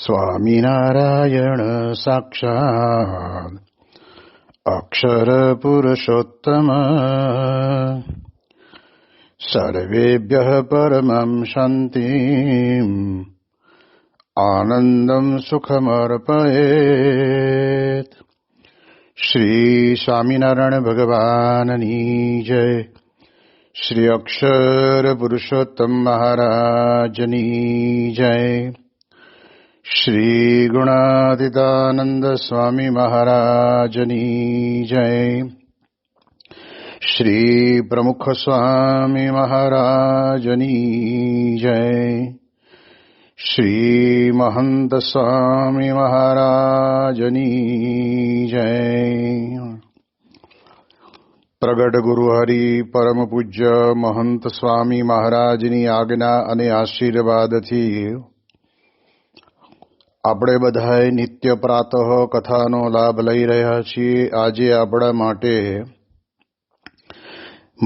સ્વામિનારાયણ સાક્ષાત્ અક્ષર પુરુષોત્તમ સર્વેભ્યઃ પરમં શાંતિં આનંદં સુખમર્પયેત. શ્રી સ્વામિનારાયણ ભગવાનની જય. શ્રી અક્ષર પુરુષોત્તમ મહારાજની જય. શ્રી ગુણાતીતાનંદ સ્વામી મહારાજની જય. શ્રી પ્રમુખ સ્વામી મહારાજની જય. શ્રી મહંત સ્વામી મહારાજની જય. પ્રગટ ગુરુ હરિ પરમ પૂજ્ય મહંત સ્વામી મહારાજની આજ્ઞા અને આશીર્વાદથી આપણે બધાએ નિત્ય પ્રાતઃ કથાનો લાભ લઈ રહ્યા છીએ. આજે આપણા માટે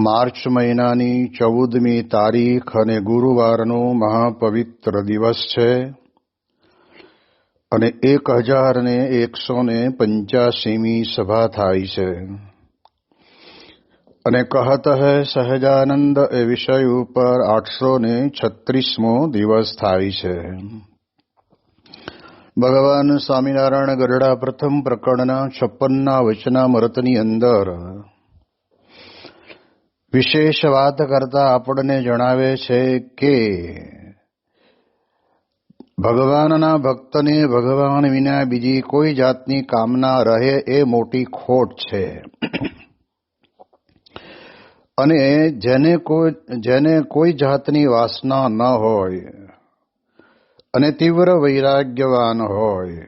માર્ચ મહિનાની 14મી તારીખ અને ગુરુવારનો મહાપવિત્ર દિવસ છે અને 1185મી સભા થાય છે. અને કહત હૈ સહજાનંદ એ વિષય ઉપર 836મો દિવસ થાય છે. ભગવાન સ્વામિનારાયણ ગરડા પ્રથમ પ્રકરણના 56ના વચનામૃતની અંદર વિશેષ વાત કરતા આપણને જણાવે છે કે ભગવાનના ભક્તને ભગવાન વિના બીજી કોઈ જાતની કામના રહે એ મોટી ખોટ છે. અને જેને કોઈ જાતની વાસના ન હોય અને તીવ્ર વૈરાગ્યવાન હોય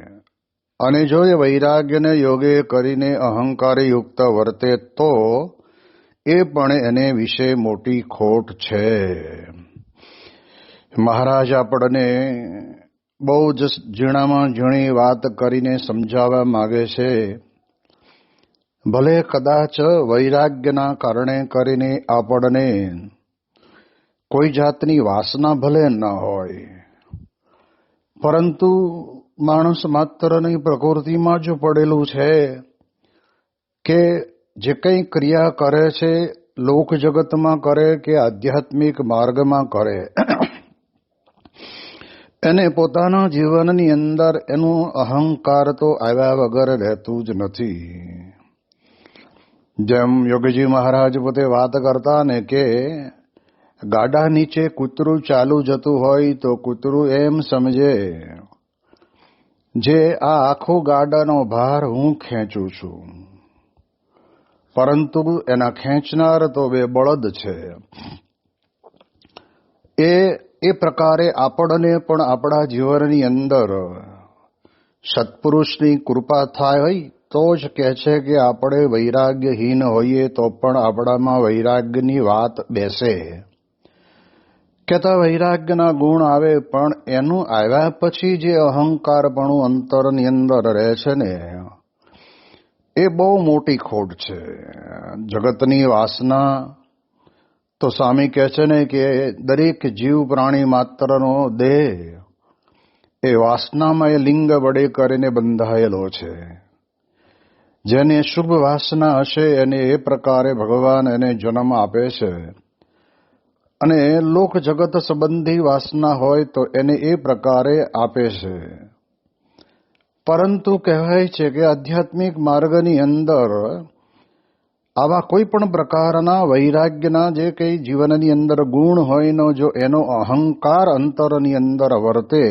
અને જો એ વૈરાગ્યને યોગે કરીને અહંકારયુક્ત વર્તે તો એ પણ એને વિશે મોટી ખોટ છે. મહારાજ આપણને બહુ જ ઝીણામાં ઝીણી વાત કરીને સમજાવવા માંગે છે. ભલે કદાચ વૈરાગ્યના કારણે કરીને આપણને કોઈ જાતની વાસના ભલે ન હોય, પરંતુ માણસ માત્રની પ્રકૃતિમાં જ પડેલું છે કે જે કંઈ ક્રિયા કરે છે લોક જગતમાં કરે કે આધ્યાત્મિક માર્ગમાં કરે, એને પોતાના જીવનની અંદર એનું અહંકાર તો આવ્યા વગર રહેતું જ નથી. જેમ યોગીજી મહારાજ પોતે વાત કરતા ને કે ગાડા નીચે કૂતરું ચાલુ જતું હોય તો કૂતરું એમ સમજે જે આ આખો ગાડાનો ભાર હું ખેંચું છું, પરંતુ એના ખેંચનાર તો બે બળદ છે. એ પ્રકારે આપણને પણ આપણા જીવનની અંદર સત્પુરુષની કૃપા થાય હોય તો જ કહે છે કે આપણે વૈરાગ્યહીન હોઈએ તો પણ આપણામાં વૈરાગ્યની વાત બેસે. કહેતા વૈરાગ્યના ગુણ આવે પણ એનું આવ્યા પછી જે અહંકારપણું અંતરની અંદર રહે છે ને એ બહુ મોટી ખોટ છે. જગતની વાસના તો સ્વામી કહે છે ને કે દરેક જીવ પ્રાણી માત્રનો દેહ એ વાસનામાં એ લિંગ વડે કરીને બંધાયેલો છે. જેને શુભ વાસના હશે એને એ પ્રકારે ભગવાન એને જન્મ આપે છે અને લોક જગત સંબંધી વાસના હોય તો એને એ પ્રકારે આપે છે. પરંતુ કહેવાય છે કે આધ્યાત્મિક માર્ગની અંદર આવા કોઈ પણ પ્રકારના વૈરાગ્યના જે કંઈ જીવનની અંદર ગુણ હોયનો જો એનો અહંકાર અંતરની અંદર વર્તે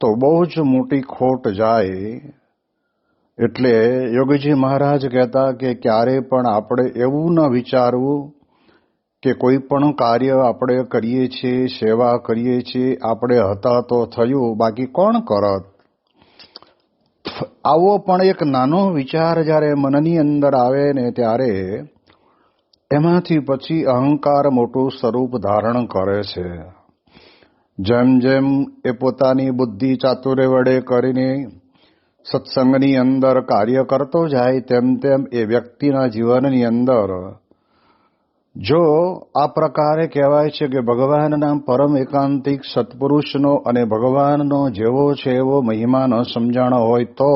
તો બહુ જ મોટી ખોટ જાય. એટલે યોગીજી મહારાજ કહેતા કે ક્યારે પણ આપણે એવું ન વિચારવું કે કોઈ પણ કાર્ય આપણે કરીએ છીએ, સેવા કરીએ છીએ, આપણે હતા તો થયું, બાકી કોણ કરત. આવો પણ એક નાનો વિચાર જ્યારે મનની અંદર આવે ને ત્યારે એમાંથી પછી અહંકાર મોટું સ્વરૂપ ધારણ કરે છે. જેમ જેમ એ પોતાની બુદ્ધિ ચાતુર્ય વડે કરીને સત્સંગની અંદર કાર્ય કરતો જાય તેમ તેમ એ વ્યક્તિના જીવનની અંદર જો આ પ્રકારે કહેવાય છે કે ભગવાનના પરમ એકાંતિક સત્પુરુષનો અને ભગવાનનો જેવો છે એવો મહિમા ન સમજાણો હોય તો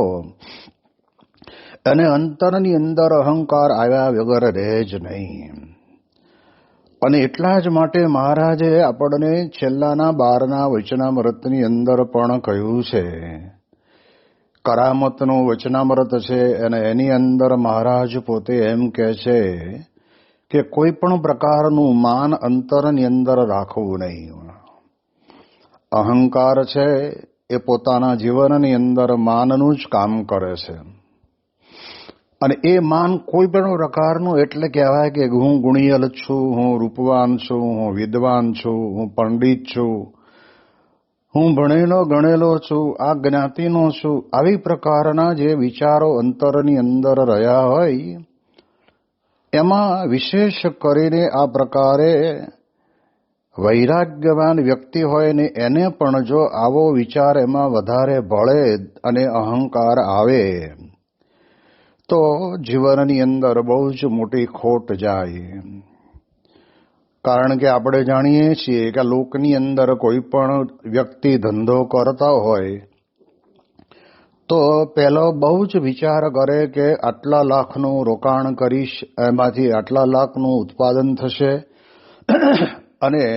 અને અંતરની અંદર અહંકાર આવ્યા વગર રહે જ નહીં. અને એટલા જ માટે મહારાજે આપણને છેલ્લાના 12ના વચનામૃતની અંદર પણ કહ્યું છે. કરામતનું વચનામૃત છે અને એની અંદર મહારાજ પોતે એમ કહે છે કે કોઈ પણ પ્રકારનું માન અંતરની અંદર રાખવું નહીં. અહંકાર છે એ પોતાના જીવનની અંદર માનનું જ કામ કરે છે. અને એ માન કોઈ પણ પ્રકારનું એટલે કહેવાય કે હું ગુણિયલ છું, હું રૂપવાન છું, હું વિદ્વાન છું, હું પંડિત છું, હું ભણેલો ગણેલો છું, આ જ્ઞાતિનો છું. આવી પ્રકારના જે વિચારો અંતરની અંદર રહ્યા હોય એમાં વિશેષ કરીને આ પ્રકારે વૈરાગ્યવાન વ્યક્તિ હોય ને એને પણ જો આવો વિચાર એમાં વધારે ભળે અને અહંકાર આવે તો જીવનની અંદર બહુ જ મોટી ખોટ જાય. કારણ કે આપણે જાણીએ છીએ કે લોકની અંદર કોઈ પણ વ્યક્તિ ધંધો કરતા હોય તો પહેલો બહુ જ વિચાર કરે કે આટલા લાખનું રોકાણ કરીશ, એમાંથી આટલા લાખનું ઉત્પાદન થશે અને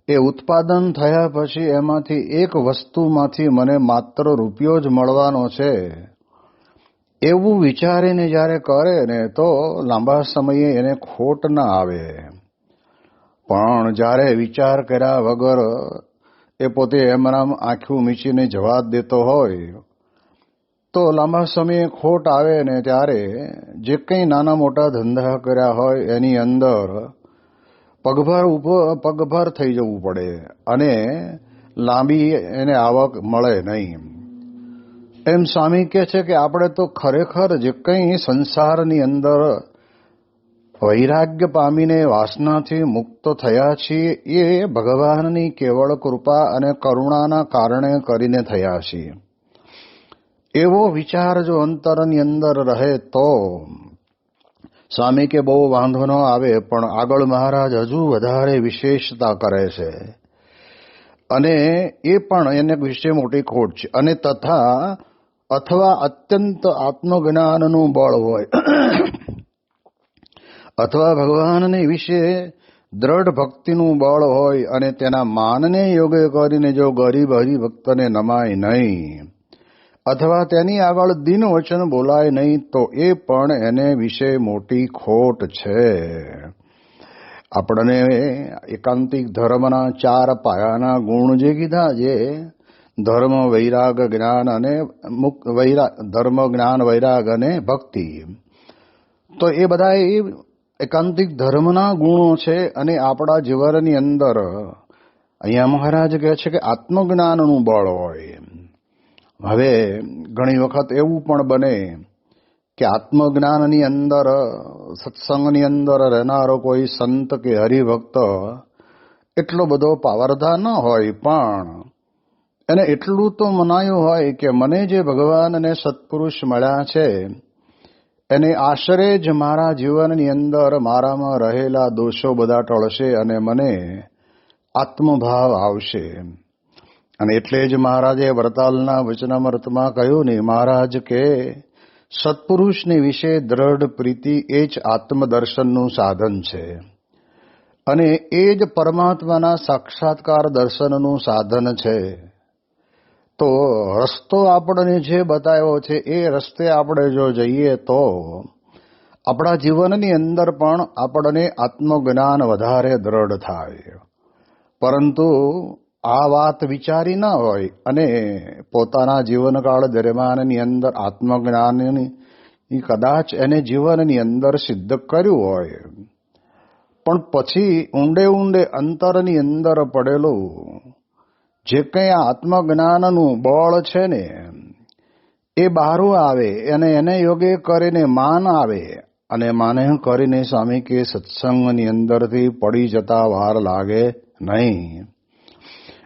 એ ઉત્પાદન થયા પછી એમાંથી એક વસ્તુમાંથી મને માત્ર રૂપિયો જ મળવાનો છે એવું વિચારીને જ્યારે કરે ને તો લાંબા સમયે એને ખોટ ના આવે. પણ જ્યારે વિચાર કર્યા વગર એ પોતે એમનામ આંખું મીચીને જવાબ દેતો હોય તો લાંબા સમયે ખોટ આવે ને ત્યારે જે કંઈ નાના મોટા ધંધા કર્યા હોય એની અંદર પગભર થઈ જવું પડે અને લાંબી એને આવક મળે નહીં. એમ સ્વામી કહે છે કે આપણે તો ખરેખર જે કંઈ સંસારની અંદર વૈરાગ્ય પામીને વાસનાથી મુક્ત થયા છીએ એ ભગવાનની કેવળ કૃપા અને કરુણાના કારણે કરીને થયા છીએ. એવો વિચાર જો અંતરની અંદર રહે તો સ્વામી કે બહુ વાંધો ન આવે. પણ આગળ મહારાજ હજુ વધારે વિશેષતા કરે છે અને એ પણ એને વિશે મોટી ખોટ છે. અને તથા અથવા અત્યંત આત્મજ્ઞાનનું બળ હોય અથવા ભગવાનને વિશે દ્રઢ ભક્તિનું બળ હોય અને તેના માનને યોગ્ય કરીને જો ગરીબ હરિભક્તને નમાય નહીં અથવા તેની આગળ દિન વચન બોલાય નહીં તો એ પણ એને વિશે મોટી ખોટ છે. આપણને એકાંતિક ધર્મના 4 પાયાના ગુણ જે કીધા છે ધર્મ, વૈરાગ, જ્ઞાન અને ધર્મ, જ્ઞાન, વૈરાગ અને ભક્તિ, તો એ બધા એકાંતિક ધર્મના ગુણો છે. અને આપણા જીવનની અંદર અહીંયા મહારાજ કહે છે કે આત્મજ્ઞાનનું બળ હોય. હવે ઘણી વખત એવું પણ બને કે આત્મજ્ઞાનની અંદર સત્સંગની અંદર રહેનારો કોઈ સંત કે હરિભક્ત એટલો બધો પાવરધા ન હોય પણ એને એટલું તો મનાયું હોય કે મને જે ભગવાન અને સત્પુરુષ મળ્યા છે એને આશરે જ મારા જીવનની અંદર મારામાં રહેલા દોષો બધા ટળશે અને મને આત્મભાવ આવશે. અને એટલે જ મહારાજે વરતાલના વચનામૃતમાં કહ્યું ને, મહારાજ કે સત્પુરુષની વિશે દ્રઢ પ્રીતિ એ જ આત્મદર્શનનું સાધન છે અને એ જ પરમાત્માના સાક્ષાત્કાર દર્શનનું સાધન છે. તો રસ્તો આપણને જે બતાવ્યો છે એ રસ્તે આપણે જો જઈએ તો આપણા જીવનની અંદર પણ આપણને આત્મજ્ઞાન વધારે દ્રઢ થાય. પરંતુ આ વાત વિચારી ના હોય અને પોતાના જીવનકાળ દરમિયાનની અંદર આત્મજ્ઞાનની કદાચ એને જીવનની અંદર સિદ્ધ કર્યું હોય પણ પછી ઊંડે અંતરની અંદર પડેલું જે કંઈ આત્મજ્ઞાનનું બળ છે ને એ બહારું આવે અને એને યોગ્ય કરીને માન આવે અને માને કરીને સ્વામી કે સત્સંગની અંદરથી પડી જતા વાર લાગે નહીં.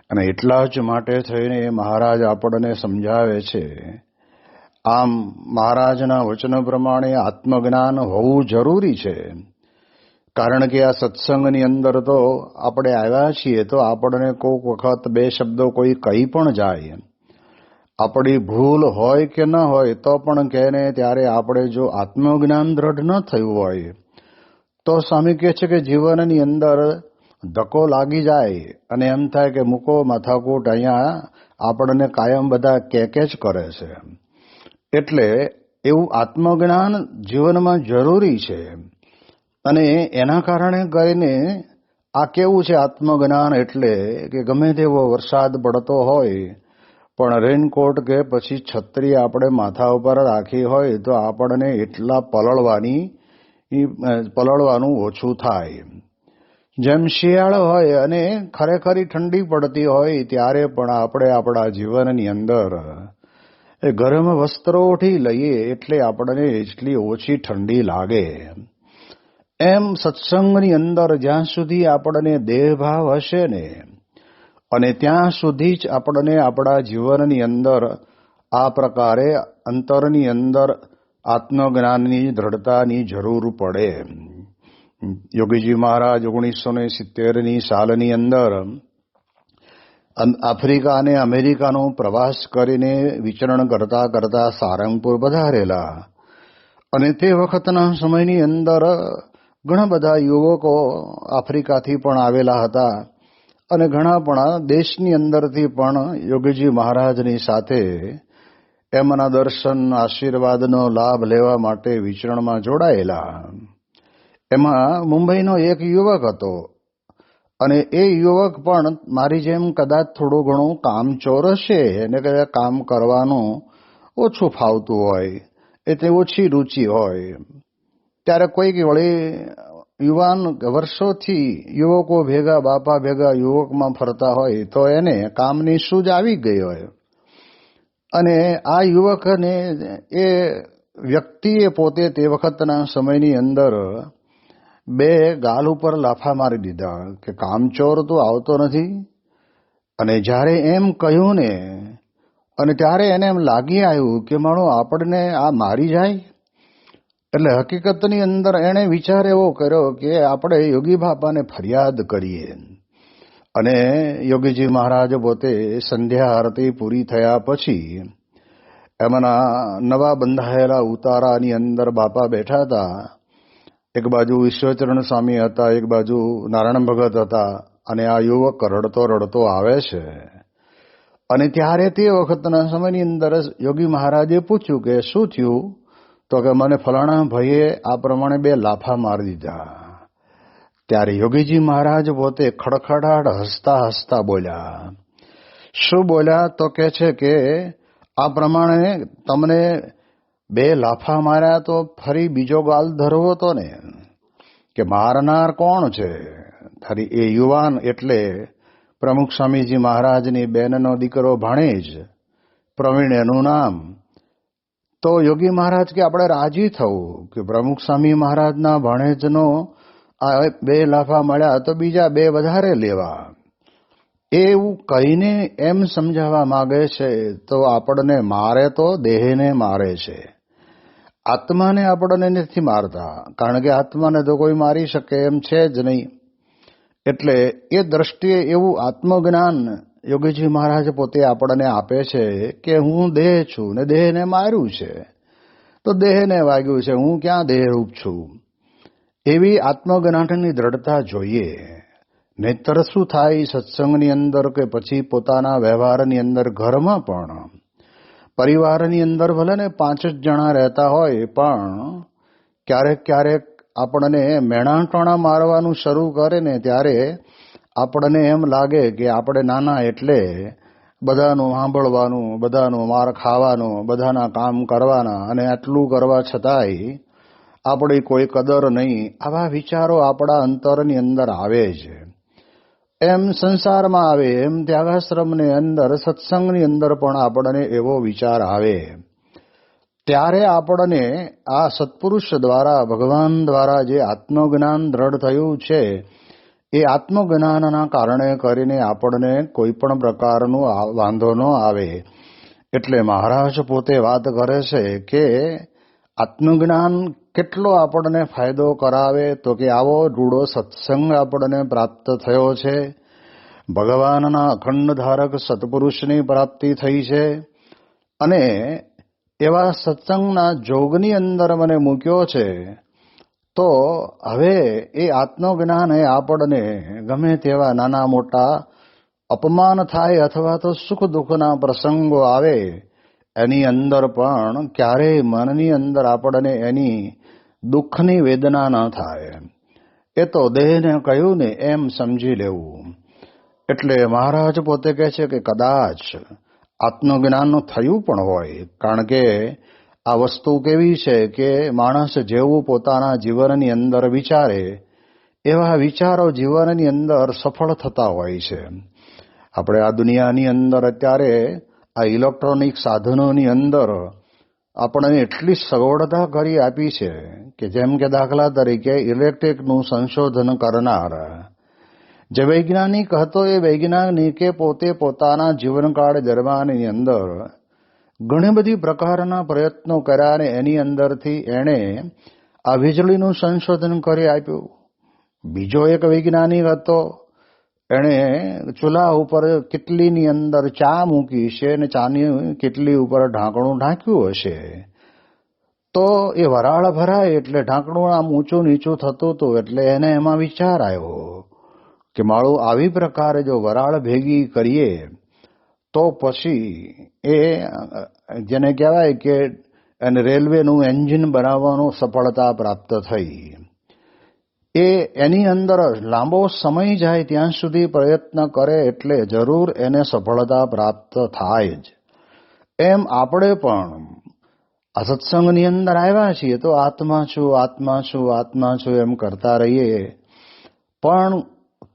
અને એટલા જ માટે થઈને મહારાજ આપણને સમજાવે છે. આમ મહારાજના વચન પ્રમાણે આત્મજ્ઞાન હોવું જરૂરી છે કારણ કે આ સત્સંગની અંદર તો આપણે આવ્યા છીએ તો આપણને કોઈક વખત બે શબ્દો કોઈ કહી પણ જાય, આપણી ભૂલ હોય કે ન હોય તો પણ કહે ને, ત્યારે આપણે જો આત્મજ્ઞાન દ્રઢ ન થયું હોય તો સ્વામી કહે છે કે જીવનની અંદર ધક્કો લાગી જાય અને એમ થાય કે મૂકો માથાકૂટ, અહીંયા આપણને કાયમ બધા કે જ કરે છે. એટલે એવું આત્મજ્ઞાન જીવનમાં જરૂરી છે. અને એના કારણે કરીને આ કેવું છે આત્મજ્ઞાન, એટલે કે ગમે તેવો વરસાદ પડતો હોય પણ રેનકોટ કે પછી છત્રી આપણે માથા ઉપર રાખી હોય તો આપણને એટલા પલળવાનું ઓછું થાય. જેમ શિયાળો હોય અને ખરેખરી ઠંડી પડતી હોય ત્યારે પણ આપણે આપણા જીવનની અંદર ગરમ વસ્ત્રો ઓઢી લઈએ એટલે આપણને એટલી ઓછી ઠંડી લાગે. એમ સત્સંગની અંદર જ્યાં સુધી આપણને દેહભાવ હશે ને, અને ત્યાં સુધી જ આપણને આપણા જીવનની અંદર આ પ્રકારે અંતરની અંદર આત્મજ્ઞાનની દ્રઢતાની જરૂર પડે. યોગીજી મહારાજ 1970ની સાલની અંદર આફ્રિકા અને અમેરિકાનો પ્રવાસ કરીને વિચરણ કરતા કરતા સારંગપુર પધારેલા. અને તે વખતના સમયની અંદર ઘણા બધા યુવકો આફ્રિકાથી પણ આવેલા હતા અને ઘણા પણ દેશની અંદરથી પણ યોગીજી મહારાજની સાથે એમના દર્શન આશીર્વાદનો લાભ લેવા માટે વિચરણમાં જોડાયેલા. એમાં મુંબઈનો એક યુવક હતો અને એ યુવક પણ મારી જેમ કદાચ થોડું ઘણું કામચોર હશે, એને કદાચ કામ કરવાનું ઓછું ફાવતું હોય, એટલે ઓછી રુચિ હોય. ત્યારે કોઈક વળી યુવાન વર્ષોથી યુવકો ભેગા, બાપા ભેગા યુવકમાં ફરતા હોય તો એને કામની સૂઝ આવી ગઈ હોય. અને આ યુવકને એ વ્યક્તિએ પોતે તે વખતના સમયની અંદર બે ગાલ ઉપર લાફા મારી દીધા કે કામચોર તો આવતો નથી. અને જ્યારે એમ કહ્યું ને, અને ત્યારે એને એમ લાગી આવ્યું કે માણો આપણને આ મારી જાય. એટલે હકીકતની અંદર એણે વિચાર એવો કર્યો કે આપણે યોગી બાપાને ફરિયાદ કરીએ. અને યોગીજી મહારાજ પોતે સંધ્યા આરતી પૂરી થયા પછી એમના નવા બંધાયેલા ઉતારાની અંદર બાપા બેઠા હતા. એક બાજુ ઈશ્વરચરણ સ્વામી હતા, એક બાજુ નારાયણ ભગત હતા. અને આ યુવક રડતો રડતો આવે છે. અને ત્યારે તે વખતના સમયની અંદર યોગી મહારાજે પૂછ્યું કે શું થયું? તો કે મને ફલાણા ભાઈએ આ પ્રમાણે બે લાફા મારી દીધા. ત્યારે યોગીજી મહારાજ પોતે ખડખડાટ હસતા હસતા બોલ્યા. શું બોલ્યા? તો કે છે કે આ પ્રમાણે તમને બે લાફા માર્યા તો ફરી બીજો ગાલ ધરવો તો ને, કે મારનાર કોણ છે? ફરી એ યુવાન એટલે પ્રમુખ સ્વામીજી મહારાજની બેનનો દીકરો ભાણેજ, પ્રવીણ એનું નામ. તો યોગી મહારાજ કે આપણે રાજી થવું કે પ્રમુખ સ્વામી મહારાજના ભાણેજનો આ બે લાફા મળ્યા તો બીજા બે વધારે લેવા. એવું કહીને એમ સમજાવવા માંગે છે તો આપણને મારે તો દેહને મારે છે, આત્માને આપણને નથી મારતા. કારણ કે આત્માને તો કોઈ મારી શકે એમ છે જ નહીં. એટલે એ દ્રષ્ટિએ એવું આત્મજ્ઞાન યોગીજી મહારાજ પોતે આપણને આપે છે કે હું દેહ છું ને દેહને માર્યું છે તો દેહને વાગ્યું છે, હું ક્યાં દેહરૂપ છું. એવી આત્મજ્ઞાનની દ્રઢતા જોઈએ. નહીતર શું થાય સત્સંગની અંદર કે પછી પોતાના વ્યવહારની અંદર, ઘરમાં પણ, પરિવારની અંદર ભલે ને 5 જ જણા રહેતા હોય પણ ક્યારેક ક્યારેક આપણને મેણાટોણા મારવાનું શરૂ કરે ને ત્યારે આપણને એમ લાગે કે આપણે નાના એટલે બધાનું સાંભળવાનું, બધાનું માર ખાવાનું, બધાના કામ કરવાના, અને આટલું કરવા છતાંય આપણી કોઈ કદર નહીં. આવા વિચારો આપણા અંતરની અંદર આવે છે. એમ સંસારમાં આવે, એમ ત્યાગાશ્રમની અંદર, સત્સંગની અંદર પણ આપણને એવો વિચાર આવે. ત્યારે આપણને આ સત્પુરુષ દ્વારા, ભગવાન દ્વારા જે આત્મજ્ઞાન દ્રઢ થયું છે એ આત્મજ્ઞાનના કારણે કરીને આપણને કોઈ પણ પ્રકારનો વાંધો ન આવે. એટલે મહારાજ પોતે વાત કરે છે કે આત્મજ્ઞાન કેટલો આપણને ફાયદો કરાવે તો કે આવો રૂડો સત્સંગ આપણને પ્રાપ્ત થયો છે, ભગવાનના અખંડ ધારક સત્પુરુષની પ્રાપ્તિ થઈ છે અને એવા સત્સંગના જોગની અંદર મને મૂક્યો છે. તો હવે એ આત્મજ્ઞાન એ આપણને ગમે તેવા નાના મોટા અપમાન થાય અથવા તો સુખ દુઃખના પ્રસંગો આવે એની અંદર પણ ક્યારેય મનની અંદર આપણને એની દુઃખની વેદના ન થાય. એ તો દેહને કહ્યું ને એમ સમજી લેવું. એટલે મહારાજ પોતે કહે છે કે કદાચ આત્મજ્ઞાન થયું પણ હોય, કારણ કે આ વસ્તુ કેવી છે કે માણસ જેવું પોતાના જીવનની અંદર વિચારે એવા વિચારો જીવનની અંદર સફળ થતા હોય છે. આપણે આ દુનિયાની અંદર અત્યારે આ ઇલેક્ટ્રોનિક સાધનોની અંદર આપણને એટલી સગવડતા કરી આપી છે કે જેમ કે દાખલા તરીકે ઇલેક્ટ્રિકનું સંશોધન કરનાર જે વૈજ્ઞાનિક હતો એ વૈજ્ઞાનિકે પોતે પોતાના જીવનકાળ દરમિયાનની અંદર ઘણી બધી પ્રકારના પ્રયત્નો કર્યા અને એની અંદરથી એણે આ વીજળીનું સંશોધન કરી આપ્યું. બીજો એક વૈજ્ઞાનિક હતો, એણે ચૂલા ઉપર કેટલીની અંદર ચા મૂકી છે અને ચાની કેટલી ઉપર ઢાંકણું ઢાંક્યું હશે. તો એ વરાળ ભરાય એટલે ઢાંકણું આમ ઊંચું નીચું થતું હતું. એટલે એને એમાં વિચાર આવ્યો કે મારું આવી પ્રકારે જો વરાળ ભેગી કરીએ તો પછી એ જેને કહેવાય કે એને રેલવેનું એન્જિન બનાવવાનું સફળતા પ્રાપ્ત થઈ. એ એની અંદર લાંબો સમય જાય ત્યાં સુધી પ્રયત્ન કરે એટલે જરૂર એને સફળતા પ્રાપ્ત થાય જ. એમ આપણે પણ આ સત્સંગની અંદર આવ્યા છીએ તો આત્મા છું આત્મા છું આત્મા છું એમ કરતા રહીએ, પણ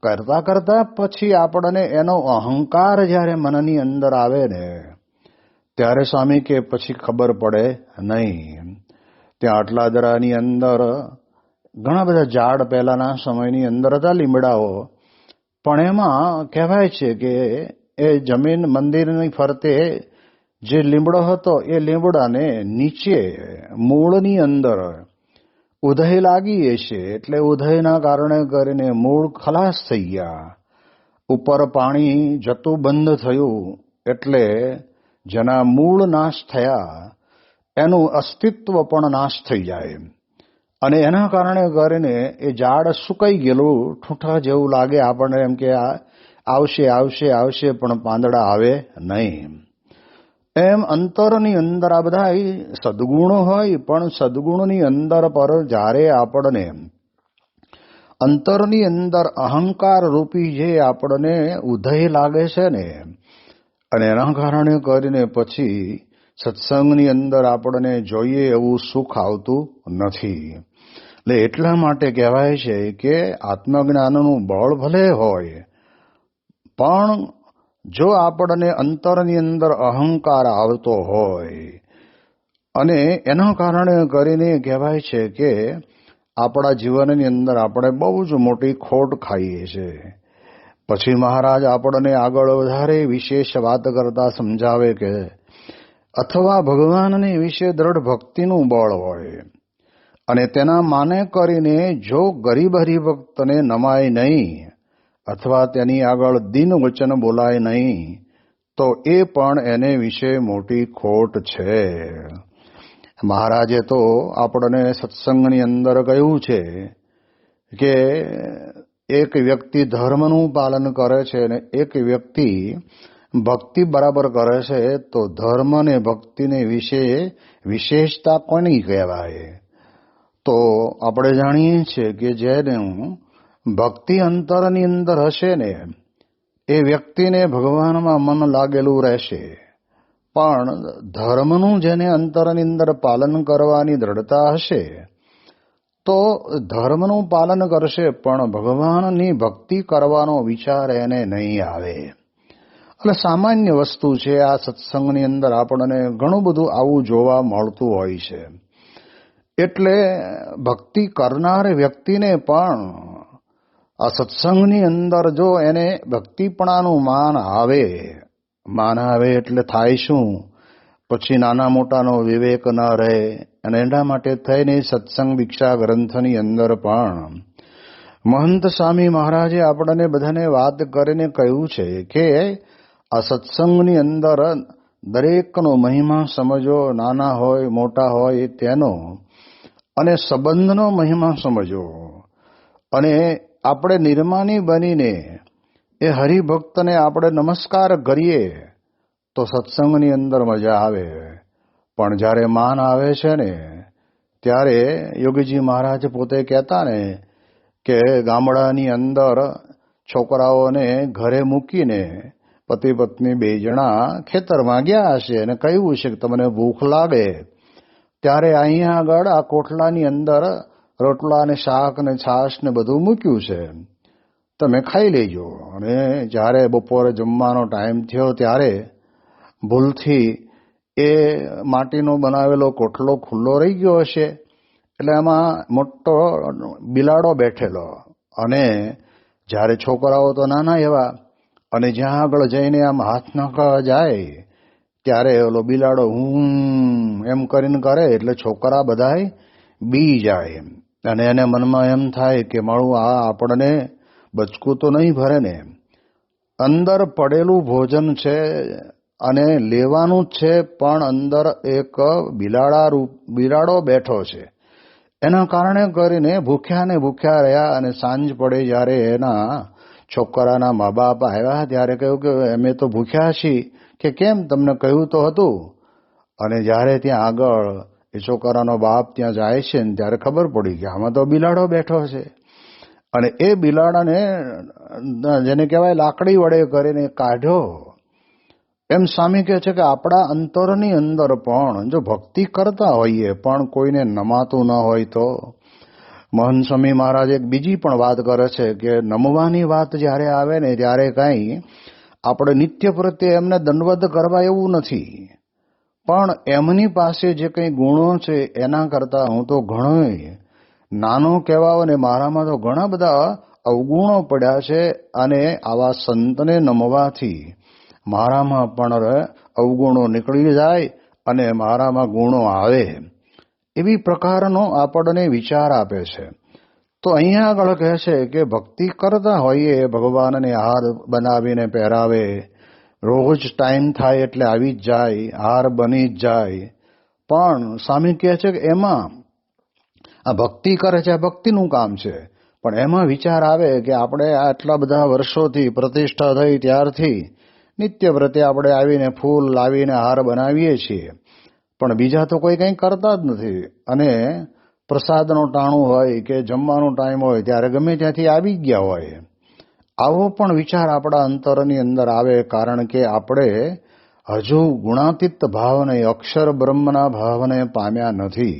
કરતા કરતા પછી આપણને એનો અહંકાર જ્યારે મનની અંદર આવે ને ત્યારે સ્વામી કે પછી ખબર પડે નહીં. ત્યાં આટલાદરાની અંદર ઘણા બધા ઝાડ પહેલાના સમયની અંદર હતા, લીમડાઓ, પણ એમાં કહેવાય છે કે એ જમીન મંદિરની ફરતે જે લીમડો હતો એ લીમડાને નીચે મૂળની અંદર ઉધઈ લાગી છે. એટલે ઉધઈના કારણે કરીને મૂળ ખલાસ થઈ ગયા, ઉપર પાણી જતું બંધ થયું. એટલે જેના મૂળ નાશ થયા એનું અસ્તિત્વ પણ નાશ થઈ જાય અને એના કારણે કરીને એ ઝાડ સુકાઈ ગયેલું ઠૂંઠા જેવું લાગે આપણને, એમ કે આવશે આવશે આવશે પણ પાંદડા આવે નહીં. એમ અંતરની અંદર આ બધા સદગુણો હોય, પણ સદગુણની અંદર પર જ્યારે આપણને અંતરની અંદર અહંકાર રૂપી જે આપણને ઉધઈ લાગે છે ને, અને એના કારણે કરીને પછી સત્સંગની અંદર આપણને જોઈએ એવું સુખ આવતું નથી. એટલે એટલા માટે કહેવાય છે કે આત્મજ્ઞાનનું બળ ભલે હોય, પણ જો આપણને અંતરની અંદર અહંકાર આવતો હોય અને એના કારણે કરીને કહેવાય છે કે આપણા જીવનની અંદર આપણે બહુ જ મોટી ખોટ ખાઈએ છીએ. પછી મહારાજ આપણને આગળ વધારે વિશેષ વાત કરતા સમજાવે કે અથવા ભગવાનને વિશે દ્રઢ ભક્તિનું બળ હોય અને તેના માને કરીને જો ગરીબ હરિભક્તને નમાય નહીં અથવા તેની આગળ દિન વચન બોલાય નહીં તો એ પણ એને વિશે મોટી ખોટ છે. મહારાજે તો આપણને સત્સંગની અંદર કહ્યું છે કે એક વ્યક્તિ ધર્મનું પાલન કરે છે અને એક વ્યક્તિ ભક્તિ બરાબર કરે છે, તો ધર્મ ને ભક્તિને વિશે વિશેષતા કોની કહેવાય? તો આપણે જાણીએ છીએ કે જેનું ભક્તિ અંતરની અંદર હશે ને એ વ્યક્તિને ભગવાનમાં મન લાગેલું રહેશે, પણ ધર્મનું જેને અંતરની અંદર પાલન કરવાની દ્રઢતા હશે તો ધર્મનું પાલન કરશે પણ ભગવાનની ભક્તિ કરવાનો વિચાર એને નહીં આવે. એટલે સામાન્ય વસ્તુ છે. આ સત્સંગની અંદર આપણને ઘણું બધું આવું જોવા મળતું હોય છે. એટલે ભક્તિ કરનાર વ્યક્તિને પણ આ સત્સંગની અંદર જો એને ભક્તિપણાનું માન આવે એટલે થાય શું? પછી નાના મોટાનો વિવેક ન રહે. અને એના માટે થઈને સત્સંગ દીક્ષા ગ્રંથની અંદર પણ મહંત સ્વામી મહારાજે આપણને બધાને વાત કરીને કહ્યું છે કે આ સત્સંગની અંદર દરેકનો મહિમા સમજો, નાના હોય મોટા હોય તેનો, અને સંબંધનો મહિમા સમજો. અને આપણે નિર્માની બનીને એ હરિભક્તને આપણે નમસ્કાર કરીએ તો સત્સંગની અંદર મજા આવે. પણ જ્યારે માન આવે છે ને ત્યારે યોગીજી મહારાજ પોતે કહેતા ને કે ગામડાની અંદર છોકરાઓને ઘરે મૂકીને પતિ પત્ની 2 જણા ખેતરમાં ગયા હશે અને કહ્યું છે કે તમને ભૂખ લાગે ત્યારે અહીંયા આગળ આ કોઠલાની અંદર રોટલા ને શાક ને છાશ ને બધું મૂક્યું છે, તમે ખાઈ લેજો. અને જ્યારે બપોરે જમવાનો ટાઈમ થયો ત્યારે ભૂલથી એ માટીનો બનાવેલો કોઠલો ખુલ્લો રહી ગયો હશે, એટલે એમાં મોટો બિલાડો બેઠેલો. અને જ્યારે છોકરાઓ તો નાના એવા, અને જ્યાં આગળ જઈને આમ હાથ નાખવા જાય ત્યારે ઓલો બિલાડો એમ કરીને કરે એટલે છોકરા બધાય બી જાય. અને એને મનમાં એમ થાય કે મારું આ આપણને બચકું તો નહીં ભરે ને, અંદર પડેલું ભોજન છે અને લેવાનું જ છે, પણ અંદર એક બિલાડો બેઠો છે. એના કારણે કરીને ભૂખ્યા ને ભૂખ્યા રહ્યા. અને સાંજ પડે જ્યારે એના છોકરાના મા બાપ આવ્યા ત્યારે કહ્યું કે અમે તો ભૂખ્યા છીએ, કે કેમ, તમને કહ્યું તો હતું. અને જ્યારે ત્યાં આગળ એ છોકરાનો બાપ ત્યાં જાય છે ને ત્યારે ખબર પડી કે આમાં તો બિલાડો બેઠો છે. અને એ બિલાડાને જેને કહેવાય લાકડી વડે કરીને કાઢ્યો. એમ સ્વામી કહે છે કે આપણા અંતરની અંદર પણ જો ભક્તિ કરતા હોઈએ પણ કોઈને નમાતું ન હોય તો. મહંત સ્વામી મહારાજ એક બીજી પણ વાત કરે છે કે નમવાની વાત જ્યારે આવે ને ત્યારે કાંઈ આપણે નિત્ય પ્રત્યે એમને દંડવત કરવા એવું નથી, પણ એમની પાસે જે કંઈ ગુણો છે એના કરતાં હું તો ઘણો નાનો કહેવાય ને મારામાં તો ઘણા બધા અવગુણો પડ્યા છે. અને આવા સંતને નમવાથી મારામાં પણ અવગુણો નીકળી જાય અને મારામાં ગુણો આવે, એવી પ્રકારનો આપણને વિચાર આપે છે. તો અહીંયા આગળ કહે છે કે ભક્તિ કરતા હોઈએ, ભગવાનને હાર બનાવીને પહેરાવે, રોજ ટાઈમ થાય એટલે આવી જ જાય, હાર બની જ જાય. પણ સ્વામી કહે છે કે એમાં આ ભક્તિ કરે છે, આ ભક્તિનું કામ છે, પણ એમાં વિચાર આવે કે આપણે આટલા બધા વર્ષોથી પ્રતિષ્ઠા થઈ ત્યારથી નિત્ય પ્રત્યે આપણે આવીને ફૂલ લાવીને હાર બનાવીએ છીએ, પણ બીજા તો કોઈ કંઈ કરતા જ નથી. અને પ્રસાદનો ટાણું હોય કે જમવાનો ટાઈમ હોય ત્યારે ગમે ત્યાંથી આવી ગયા હોય. આવો પણ વિચાર આપણા અંતરની અંદર આવે, કારણ કે આપણે હજુ ગુણાતીત ભાવને, અક્ષર બ્રહ્મના ભાવને પામ્યા નથી.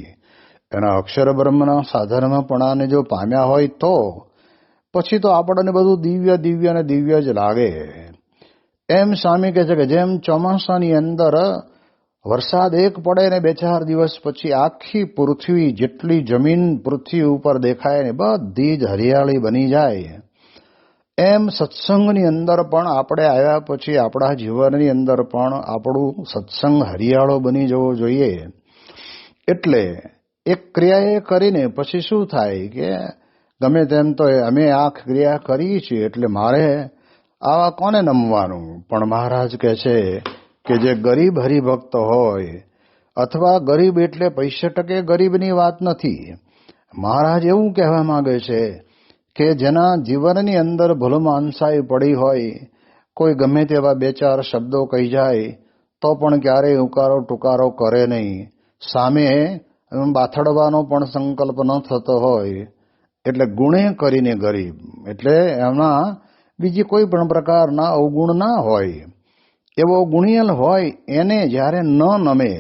એના અક્ષર બ્રહ્મના સાધર્મપણાને જો પામ્યા હોય તો પછી તો આપણને બધું દિવ્ય દિવ્ય અને દિવ્ય જ લાગે. એમ સ્વામી કહે છે કે જેમ ચોમાસાની અંદર વરસાદ એક પડે ને 2-4 દિવસ પછી આખી પૃથ્વી, જેટલી જમીન પૃથ્વી ઉપર દેખાય ને બધી જ હરિયાળી બની જાય, એમ સત્સંગની અંદર પણ આપણે આવ્યા પછી આપણા જીવનની અંદર પણ આપણું સત્સંગ હરિયાળો બની જવો જોઈએ. એટલે એક ક્રિયા એ કરીને પછી શું થાય કે ગમે તેમ તો અમે આ ક્રિયા કરીએ છીએ એટલે મારે આવા કોને નમવાનું. પણ મહારાજ કહે છે કે જે ગરીબ હરિભક્ત હોય, અથવા ગરીબ એટલે પૈસા ટકે ગરીબની વાત નથી, મહારાજ એવું કહેવા માંગે છે કે જેના જીવનની અંદર ભૂલમાનસાઈ પડી હોય, કોઈ ગમે તેવા 2-4 શબ્દો કહી જાય તો પણ ક્યારેય ઉકારો ટુકારો કરે નહીં, સામે બાથડવાનો પણ સંકલ્પ ન થતો હોય, એટલે ગુણે કરીને ગરીબ, એટલે એમાં બીજી કોઈ પણ પ્રકારના અવગુણ ના હોય, એવો ગુણિયલ હોય, એને જ્યારે ન નમે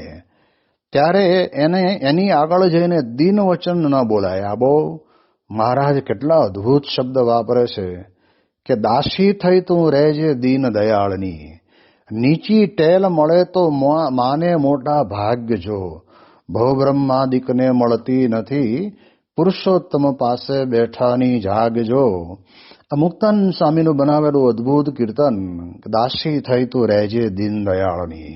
ત્યારે એને એની આગળ જઈને દીન વચન ન બોલાય. આ બહુ મહારાજ કેટલા અદ્ભુત શબ્દ વાપરે છે કે દાસી થઈ તું રહેજે દીન દયાળની, નીચી ટેલ મળે તો માને મોટા ભાગ્ય જો, ભવબ્રહ્માદિકને મળતી નથી, પુરુષોત્તમ પાસે બેઠાની જાગજો. આ મુક્તાનંદ સ્વામીનું બનાવેલું અદ્ભુત કીર્તન, દાસી થઈ તું રહેજે દીન દયાળની.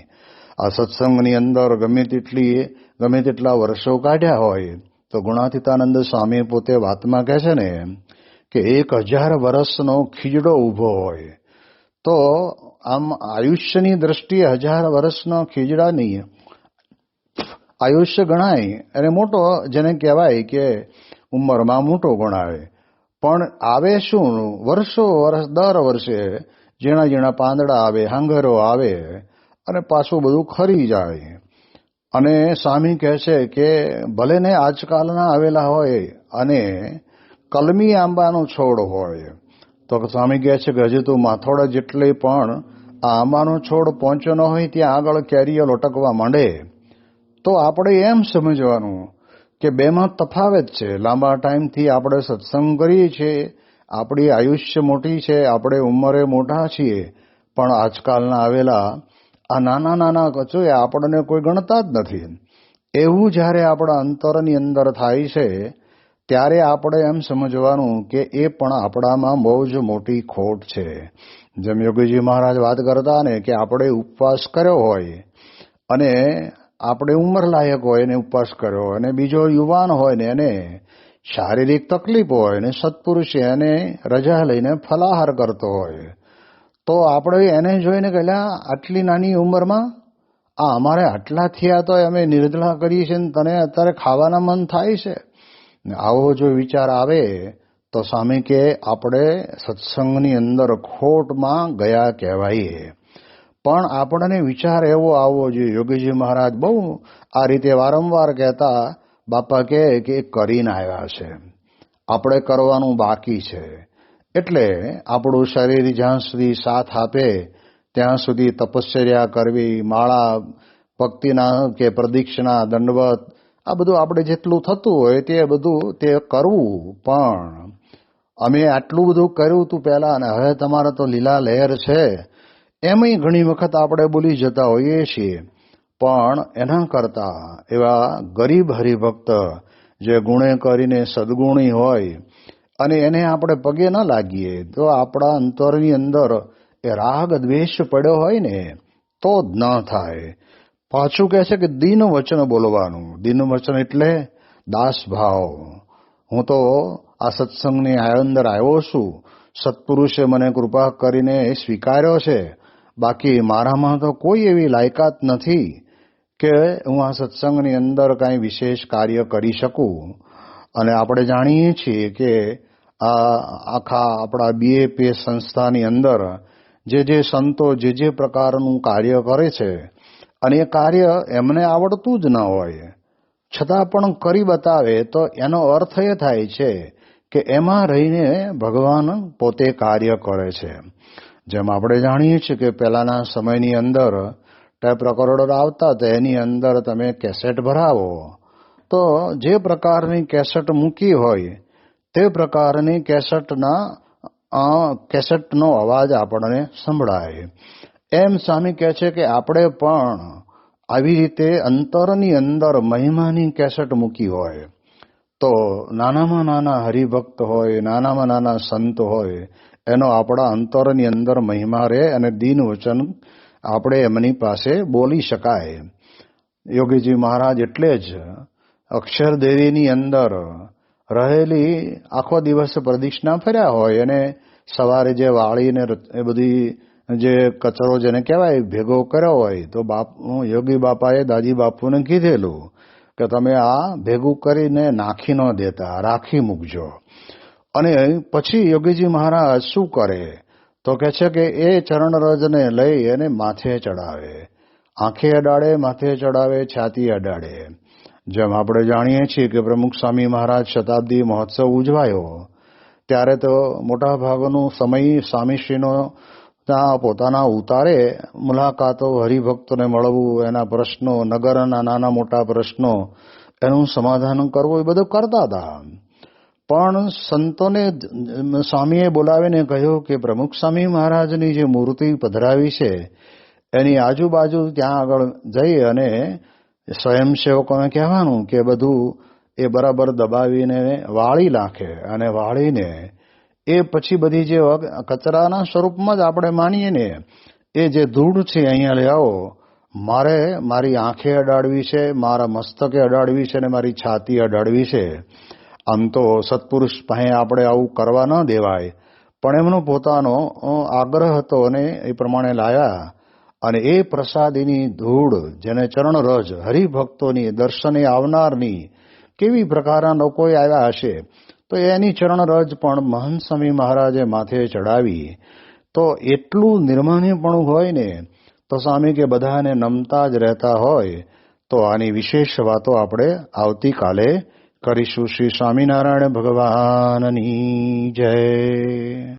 આ સત્સંગની અંદર ગમે તેટલા વર્ષો કાઢ્યા હોય તો ગુણાતીતાનંદ સ્વામી પોતે વાતમાં કહે છે ને કે 1000 વર્ષનો ખીજડો ઊભો હોય તો આમ આયુષ્યની દ્રષ્ટિએ 1000 વર્ષનો ખીજડાની આયુષ્ય ગણાય અને મોટો જેને કહેવાય કે ઉંમરમાં મોટો ગણાય, પણ આવે શું વર્ષો વર્ષ દર વર્ષે ઝીણા ઝીણા પાંદડા આવે, હાંગરો આવે અને પાછું બધું ખરી જાય. અને સ્વામી કહે છે કે ભલે ને આજકાલના આવેલા હોય અને કલમી આંબાનો છોડ હોય તો સ્વામી કહે છે કે હજી તો માથોડા જેટલે પણ આ આંબાનો છોડ પહોંચ્યો ન હોય ત્યાં આગળ કેરીઓ લટકવા માંડે તો આપણે એમ સમજવાનું કે બેમાં તફાવત છે. લાંબા ટાઈમથી આપણે સત્સંગ કરીએ છીએ, આપણી આયુષ્ય મોટી છે, આપણે ઉંમરે મોટા છીએ, પણ આજકાલના આવેલા આ નાના નાના કચોએ આપણને કોઈ ગણતા જ નથી. એવું જ્યારે આપણા અંતરની અંદર થાય છે ત્યારે આપણે એમ સમજવાનું કે એ પણ આપણામાં બહુ જ મોટી ખોટ છે. જેમ યોગીજી મહારાજ વાત કરતા ને કે આપણે ઉપવાસ કર્યો હોય અને આપણે ઉંમર લાયક હોય ને ઉપવાસ કર્યો અને બીજો યુવાન હોય ને એને શારીરિક તકલીફ હોય ને સત્પુરુષ એને રજા લઈને ફલાહાર કરતો હોય તો આપણે એને જોઈને કહેલા આટલી નાની ઉંમરમાં આ અમારે આટલા થયા તો અમે નિર્જળા કરીએ છીએ ને તને અત્યારે ખાવાના મન થાય છે. આવો જો વિચાર આવે તો સ્વામી કે આપણે સત્સંગની અંદર ખોટમાં ગયા કહેવાય. પણ આપણને વિચાર એવો આવવો જોઈએ. યોગીજી મહારાજ બહુ આ રીતે વારંવાર કહેતા, બાપા કહે કે કરીને આવ્યા છે, આપણે કરવાનું બાકી છે. એટલે આપણું શરીર જ્યાં સુધી સાથ આપે ત્યાં સુધી તપશ્ચર્યા કરવી, માળા ભક્તિના કે પ્રદક્ષિણા દંડવત આ બધું આપણે જેટલું થતું હોય તે બધું તે કરવું. પણ અમે આટલું બધું કર્યું હતું પહેલા અને હવે તમારે તો લીલા લહેર છે એમય ઘણી વખત આપણે બોલી જતા હોઈએ છીએ. પણ એના કરતા એવા ગરીબ હરિભક્ત જે ગુણે કરીને સદગુણી હોય અને એને આપણે પગે ન લાગીએ તો આપણા અંતરની અંદર એ રાગ દ્વેષ પડ્યો હોય ને તો જ ન થાય. પાછું કહે છે કે દીન વચન બોલવાનું. દીન વચન એટલે દાસ ભાવ. હું તો આ સત્સંગની અંદર આવ્યો છું, સત્પુરુષે મને કૃપા કરીને સ્વીકાર્યો છે, બાકી મારામાં તો કોઈ એવી લાયકાત નથી કે હું આ સત્સંગની અંદર કાંઈ વિશેષ કાર્ય કરી શકું. અને આપણે જાણીએ છીએ કે આ આખા આપણા બીએપીએસ સંસ્થાની અંદર જે સંતો જે પ્રકારનું કાર્ય કરે છે અને એ કાર્ય એમને આવડતું જ ન હોય છતાં પણ કરી બતાવે તો એનો અર્થ એ થાય છે કે એમાં રહીને ભગવાન પોતે કાર્ય કરે છે. જેમ આપણે જાણીએ છીએ કે પહેલાના સમયની અંદર ટેપ રેકોર્ડર આવતા તો એની અંદર તમે કેસેટ ભરાવો તો જે પ્રકારની કેસેટ મૂકી હોય તે પ્રકારની કેસેટનો અવાજ આપણને સંભળાય. એમ સ્વામી કહે છે કે આપણે પણ આવી રીતે અંતરની અંદર મહિમાની કેસેટ મૂકી હોય તો નાનામાં નાના હરિભક્ત હોય, નાનામાં નાના સંત હોય, એનો આપણા અંતરની અંદર મહિમા રહે અને દીન વચન આપણે એમની પાસે બોલી શકાય. યોગીજી મહારાજ એટલે જ અક્ષરદેવીની અંદર રહેલી આખો દિવસ પ્રદક્ષિણા ફર્યા હોય અને સવારે જે વાળીને એ બધી જે કચરો જેને કહેવાય ભેગો કર્યો હોય તો યોગી બાપાએ દાદી બાપુને કીધેલું કે તમે આ ભેગું કરીને નાખી ન દેતા, રાખી મૂકજો. અને પછી યોગીજી મહારાજ શું કરે તો કહે છે કે એ ચરણરજને લઈ અને માથે ચડાવે, આંખે અડાડે, માથે ચડાવે, છાતી અડાડે. જેમ આપણે જાણીએ છીએ કે પ્રમુખ સ્વામી મહારાજ શતાબ્દી મહોત્સવ ઉજવાયો ત્યારે તો મોટા ભાગનો સમય સ્વામીશ્રીનો ત્યાં પોતાના ઉતારે મુલાકાતો, હરિભક્તોને મળવું, એના પ્રશ્નો, નગરના નાના મોટા પ્રશ્નો, એનું સમાધાન કરવું, એ બધું કરતા હતા. પણ સંતોને સ્વામીએ બોલાવીને કહ્યું કે પ્રમુખ સ્વામી મહારાજની જે મૂર્તિ પધરાવી છે એની આજુબાજુ ત્યાં આગળ જઈ અને સ્વયંસેવકોને કહેવાનું કે બધું એ બરાબર દબાવીને વાળી નાખે અને વાળીને એ પછી બધી જે કચરાના સ્વરૂપમાં જ આપણે માનીએ ને એ જે ધૂળ છે અહીંયા લઈ આવો, મારે મારી આંખે અડાડવી છે, મારા મસ્તકે અડાડવી છે અને મારી છાતી અડાડવી છે. આમ તો સત્પુરુષ પાસે આપણે આવું કરવા ન દેવાય, પણ એમનો પોતાનો આગ્રહ હતો અને એ પ્રમાણે લાયા. અને એ પ્રસાદીની ધૂળ, જેને ચરણરજ હરિભક્તોની દર્શને આવનારની કેવી પ્રકારના લોકોએ આવ્યા હશે, તો એની ચરણરજ પણ મહંત સ્વામી મહારાજે માથે ચડાવી. તો એટલું નિર્માન્યપણું હોય ને, તો સ્વામી કે બધાને નમતા જ રહેતા હોય. તો આની વિશેષ વાતો આપણે આવતીકાલે કરીશું. શ્રી સ્વામિનારાયણ ભગવાનની જય.